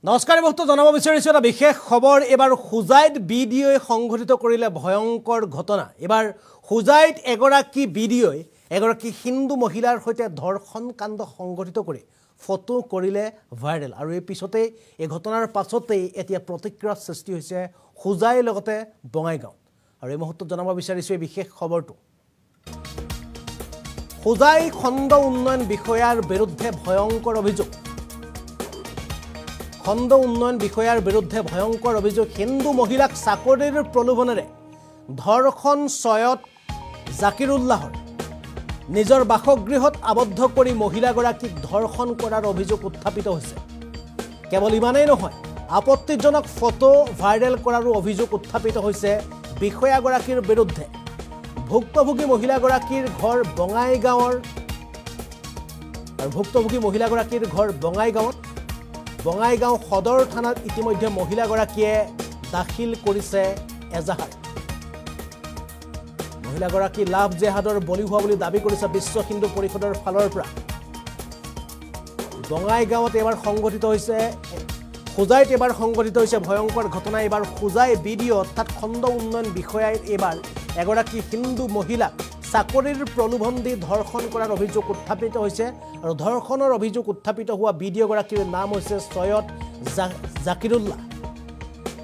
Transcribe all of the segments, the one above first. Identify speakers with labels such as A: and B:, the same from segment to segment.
A: নমস্কাৰ বন্ধু জনাব বিচাৰিছো এটা বিশেষ খবৰ এবাৰ হুজাইত ভিডিঅ'ই সংঘটিত কৰিলে ভয়ংকৰ ঘটনা এবাৰ হুজাইত এগৰাকী ভিডিঅ'ই এগৰাকী হিন্দু মহিলাৰ সৈতে ধৰ্ষণ কাণ্ড সংঘটিত কৰি ফটো কৰিলে ভাইৰেল আৰু এই পিছতে এই ঘটনাৰ পাছতে এতিয়া প্ৰতিক্ৰিয়া সৃষ্টি হৈছে হুজাইৰ লগতে বঙাইগাঁও আৰু এই মুহূৰ্তত জনাব বিচাৰিছো এই বিশেষ খবৰটো হুজাই খণ্ড উন্নয়ন বিষয়াৰ বিৰুদ্ধে ভয়ংকৰ অভিযোগ খণ্ড উন্নয়ন বিষয়াৰ বিৰুদ্ধে ভয়ংকৰ অভিযোগ হিন্দু মহিলাক চাকৰিৰ প্ৰলোভনেৰে ধৰ্ষণ সয়ত জাকিৰুল্লাহৰ নিজৰ বাসগৃহত আবদ্ধ কৰি মহিলাগৰাকীক ধৰ্ষণ কৰাৰ অভিযোগ উত্থাপিত হৈছে কেৱল ইমানেই নহয় আপত্তিজনক ফটো ভাইৰেল কৰাৰ অভিযোগ উত্থাপিত হৈছে বিষয়াগৰাকীৰ বিৰুদ্ধে ভুক্তভোগী মহিলাগৰাকীৰ ঘৰ বঙাইগাঁৱৰ আৰু ভুক্তভোগী মহিলাগৰাকীৰ ঘৰ বঙাইগাঁৱত বঙাইগাঁও সদৰ থানাত ইতিমধ্যে মহিলাগৰাকীয়ে দাখিল কৰিছে এজাহাৰ মহিলাগৰাকী লাভ জেহাদৰ বলি হোৱা বুলি দাবী কৰিছে বিশ্ব হিন্দু পৰিষদৰ ফালৰ পৰা বঙাইগাঁৱত এবাৰ সংঘটিত হৈছে হুজাইত এবাৰ সংঘটিত হৈছে ভয়ংকৰ ঘটনা এবাৰ হুজাই ভিডিঅ' অৰ্থাৎ খণ্ড উন্নয়ন বিষয়াই এবাৰ এগৰাকী হিন্দু মহিলাক চাকৰিৰ প্ৰলোভন দি ধৰ্ষণ কৰাৰ অভিযোগ উত্থাপিত হৈছে আৰু ধৰ্ষণৰ অভিযোগ উত্থাপিত হোৱা ভিডিঅ'গৰাকীৰ নাম হৈছে সৈয়দ জাকিৰুল্লাহ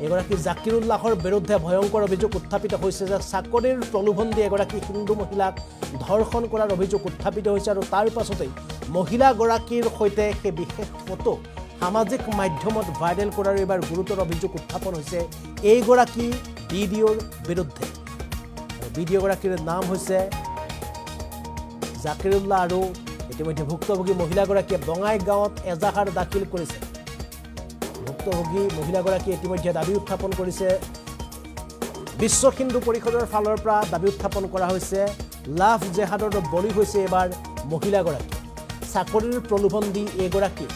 A: এগৰাকী জাকিৰুল্লাহৰ বিৰুদ্ধে ভয়ংকৰ অভিযোগ উত্থাপিত হৈছে যে চাকৰিৰ প্ৰলোভন দি এগৰাকী হিন্দু মহিলাক ধৰ্ষণ কৰাৰ অভিযোগ উত্থাপিত হৈছে আৰু তাৰ পাছতেই মহিলাগৰাকীৰ সৈতে সেই বিশেষ ফটো সামাজিক মাধ্যমত ভাইৰেল কৰাৰ এবাৰ গুৰুতৰ অভিযোগ উত্থাপন হৈছে এইগৰাকী ভিডিঅ'ৰ বিৰুদ্ধে ভিডিঅ'গৰাকীৰ নাম হৈছে জাকিৰুল্লাহ আৰু ইতিমধ্যে ভুক্তভোগী মহিলাগৰাকীয়ে বঙাইগাঁৱত এজাহাৰ দাখিল কৰিছে ভুক্তভোগী মহিলাগৰাকীয়ে ইতিমধ্যে দাবী উত্থাপন কৰিছে বিশ্ব হিন্দু পৰিষদৰ ফালৰ পৰা দাবী উত্থাপন কৰা হৈছে লাভ জেহাদৰ বলি হৈছে এবাৰ মহিলাগৰাকী চাকৰিৰ প্ৰলোভন দি এগৰাকী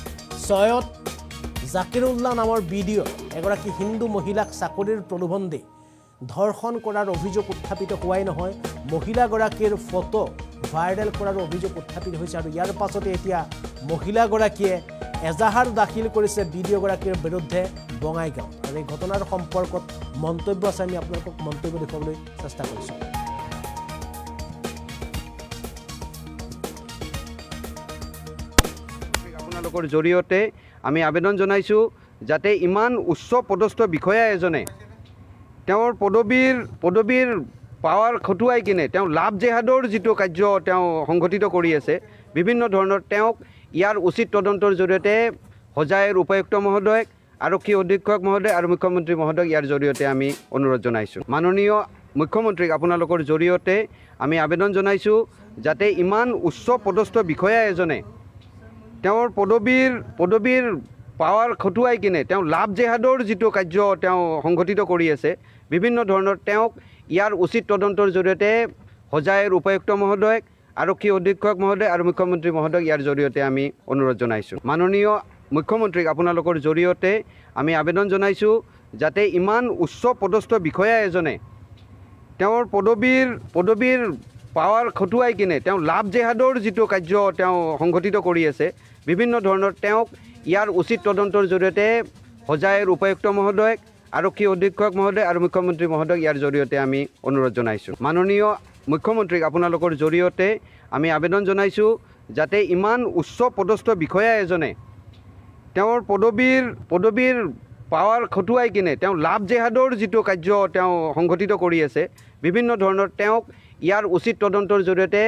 A: সৈয়দ জাকিৰুল্লাহ নামৰ ভিডিঅ' এগৰাকী হিন্দু মহিলাক চাকৰিৰ প্ৰলোভন দি ধৰ্ষণ কৰাৰ অভিযোগ উত্থাপিত হোৱাই নহয় মহিলাগৰাকীৰ ফটো ভাইৰেল কৰাৰ অভিযোগ উত্থাপিত হৈছে আৰু ইয়াৰ পাছতে এতিয়া মহিলাগৰাকীয়ে এজাহাৰ দাখিল কৰিছে ভিডিঅ'গৰাকীৰ বিৰুদ্ধে বঙাইগাঁও আৰু এই ঘটনাৰ সম্পৰ্কত মন্তব্য আছে আমি আপোনালোকক মন্তব্য দেখুৱাবলৈ চেষ্টা কৰিছোঁ
B: আপোনালোকৰ জৰিয়তে আমি আবেদন জনাইছোঁ যাতে ইমান উচ্চ পদস্থ বিষয়া এজনে তেওঁৰ পদবীৰ পাৱাৰ খটুৱাই কিনে তেওঁ লাভ জেহাদৰ যিটো কাৰ্য তেওঁ সংঘটিত কৰি আছে বিভিন্ন ধৰণৰ তেওঁক ইয়াৰ উচিত তদন্তৰ জৰিয়তে হোজাইৰ উপায়ুক্ত মহোদয় আৰক্ষী অধীক্ষক মহোদয় আৰু মুখ্যমন্ত্ৰী মহোদয়ক ইয়াৰ জৰিয়তে আমি অনুৰোধ জনাইছোঁ মাননীয় মুখ্যমন্ত্ৰীক আপোনালোকৰ জৰিয়তে আমি আবেদন জনাইছোঁ যাতে ইমান উচ্চ পদস্থ বিষয়া এজনে তেওঁৰ পদবীৰ পাৱাৰ খটুৱাই কিনে তেওঁ লাভ জেহাদৰ যিটো কাৰ্য তেওঁ সংঘটিত কৰি আছে বিভিন্ন ধৰণৰ তেওঁক ইয়াৰ উচিত তদন্তৰ জৰিয়তে হোজাইৰ উপায়ুক্ত মহোদয় আৰক্ষী অধীক্ষক মহোদয় আৰু মুখ্যমন্ত্ৰী মহোদয়ক ইয়াৰ জৰিয়তে আমি অনুৰোধ জনাইছোঁ মাননীয় মুখ্যমন্ত্ৰীক আপোনালোকৰ জৰিয়তে আমি আবেদন জনাইছোঁ যাতে ইমান উচ্চ পদস্থ বিষয়া এজনে তেওঁৰ পদবীৰ পাৱাৰ খটুৱাই কিনে তেওঁ লাভ জেহাদৰ যিটো কাৰ্য তেওঁ সংঘটিত কৰি আছে বিভিন্ন ধৰণৰ তেওঁক ইয়াৰ উচিত তদন্তৰ জৰিয়তে হোজাইৰ উপায়ুক্ত মহোদয় আৰক্ষী অধীক্ষক মহোদয় আৰু মুখ্যমন্ত্ৰী মহোদয়ক ইয়াৰ জৰিয়তে আমি অনুৰোধ জনাইছোঁ মাননীয় মুখ্যমন্ত্ৰীক আপোনালোকৰ জৰিয়তে আমি আবেদন জনাইছোঁ যাতে ইমান উচ্চ পদস্থ বিষয়া এজনে তেওঁৰ পদবীৰ পাৱাৰ খটুৱাই কিনে তেওঁ লাভ জেহাদৰ যিটো কাৰ্য তেওঁ সংঘটিত কৰি আছে বিভিন্ন ধৰণৰ তেওঁক ইয়াৰ উচিত তদন্তৰ জৰিয়তে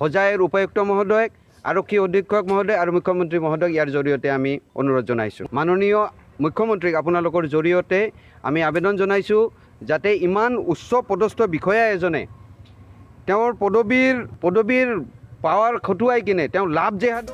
B: হোজাইৰ উপায়ুক্ত মহোদয় আৰক্ষী অধীক্ষক মহোদয় আৰু মুখ্যমন্ত্ৰী মহোদয়ক ইয়াৰ জৰিয়তে আমি অনুৰোধ জনাইছোঁ মাননীয় মুখ্যমন্ত্ৰীক আপোনালোকৰ জৰিয়তে আমি আবেদন জনাইছোঁ যাতে ইমান উচ্চ পদস্থ বিষয়া এজনে তেওঁৰ পদবীৰ পাৱাৰ খটুৱাই কিনে তেওঁ লাভ জেহাদ